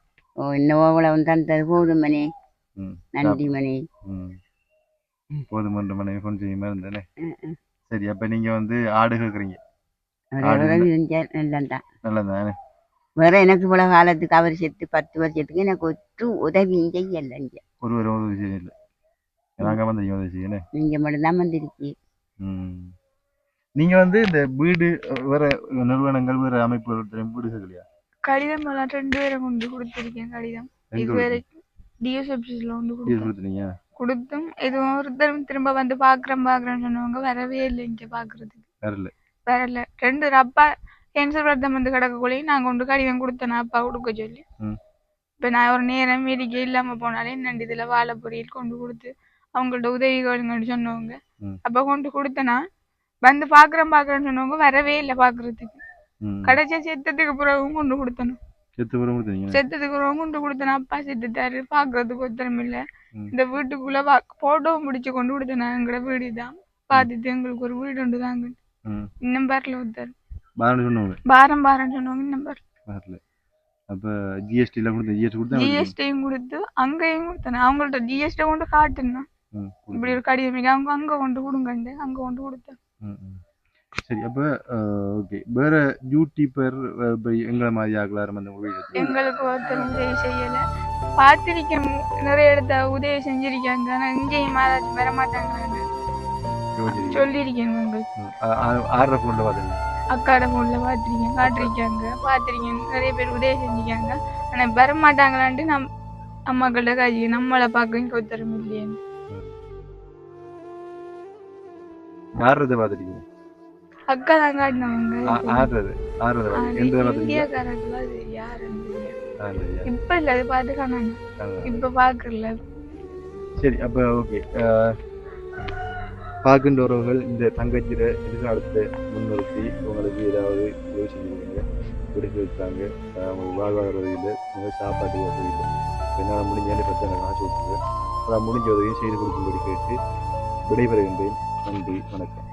S3: இன்னும் அவ்வளவு தந்தது போதும் மணி. நன்றி மணி.
S1: போதும் மணி கொண்டு செய்யுமா இருந்தேனே. சரி, அப்ப நீங்க வந்து ஆடு கேக்குறீங்க. நல்லதானே.
S3: வேற எனக்கு இவ்வளவு காலத்துக்கு அவர் செத்து 10 வருஷத்துக்கு எனக்கு ஒரு உதவியும் செய்யல.
S1: ஒரு உதவி செய்யல. நாங்க வந்து உதவி செய்யணும்.
S3: நீங்க மட்டும்தான் வந்திருக்கீங்க.
S1: நீங்க வந்து இந்த வீடு வேற நிறுவனங்கள் வேற அமைப்புகள் வீடு இல்லையா?
S2: கடிதம் 2 பேரை கொண்டு கொடுத்திருக்கேன். கடிதம் இதுவரை டிஎஸ் ஆபீஸ்ல வந்து கொடுத்தும் எதுவும் ஒருத்தரும் திரும்ப வந்து பாக்குறேன்னு சொன்னவங்க வரவே இல்லை. இங்க பாக்குறதுக்கு வரல. 2 அப்பா கேன்சர் ரத்தம் வந்து கிடக்கக்குள்ளேயும் நான் கொண்டு கடிதம் கொடுத்தேன் அப்பா கொடுக்க சொல்லி. இப்ப நான் ஒரு நேரம் மெடிக்கே இல்லாம போனாலே என்னண்டு இதுல வாழை பொரியல் கொண்டு கொடுத்து அவங்கள்ட்ட உதவிகள்னு சொன்னவங்க. அப்ப கொண்டு கொடுத்தனா வந்து பாக்குறேன்னு சொன்னவங்க வரவே இல்லை பாக்குறதுக்கு. கடைசியா செத்ததுக்கு பிறகும் கொண்டு கொடுத்தனும். செத்ததுக்கு பிறகும் கொண்டு கொடுத்தனா அப்பா செத்துட்டாரு பாக்குறதுக்கு ஒருத்தரம் இல்ல. இந்த வீட்டுக்குள்ள போட்டோவும் பிடிச்சு கொண்டு கொடுத்தேன். எங்களோட வீடுதான் பாத்துட்டு எங்களுக்கு ஒரு வீடு உண்டு தாங்க. இன்னும் பாரல ஒருத்தர் பாரம் சொன்னவங்க இன்னும் பாரல.
S1: அப்ப ஜிஎஸ்டியும்
S2: கொடுத்து அங்கேயும் கொடுத்தேன். அவங்கள்ட்ட ஜிஎஸ்டி கொண்டு காட்டுனா இப்படி ஒரு கடிதம் அவங்க அங்க கொண்டு கொடுங்கண்டு அங்க கொண்டு கொடுத்தேன்.
S1: சரி. அப்ப ஓகே, வேற யூடியூபர் எங்களை மாதிரி ஆகலாம்
S2: எங்களுக்கு ஒருத்தர் உதவி செய்யல. பார்த்திருக்கேன் நிறைய இடத்த உதவி செஞ்சிருக்காங்க. ஆனா இங்கேயும் மாதாச்சும் வர மாட்டாங்க சொல்லியிருக்கேன். உங்களுக்கு அக்காட போன்ல பாத்திருக்கேன் நிறைய பேர் உதவி செஞ்சுக்காங்க. ஆனா வர மாட்டாங்களான்ட்டு அம்மாக்கள்ட்ட காய்ச்சி நம்மளை பார்க்க இங்க ஒருத்தரம் இல்லையே. அக்கா தான் காட்டினவங்க. இந்தியாக்காரங்களா யாருன்னு இப்ப இல்ல அது பாத்துக்கான இப்ப பாக்குறல.
S1: சரி. அப்ப ஓகே, பார்க்கின்றவர்கள் இந்த தங்கச்சிர எதிர்காலத்தை முன்னிறுத்தி உங்களுக்கு ஏதாவது உதவி செஞ்சுருக்காங்க, பிடிச்சி வச்சாங்க, அவங்களுக்கு வாழ்வாதாரத்தில் சாப்பாட்டு வசதியில் என்னால் முடிஞ்சாலே பிரச்சனை காசு விட்டுருவேன். அதான் முடிஞ்ச உதவியும் செய்து கொடுக்கும்படி கேட்டு விடைபெறுகின்றேன். நன்றி, வணக்கம்.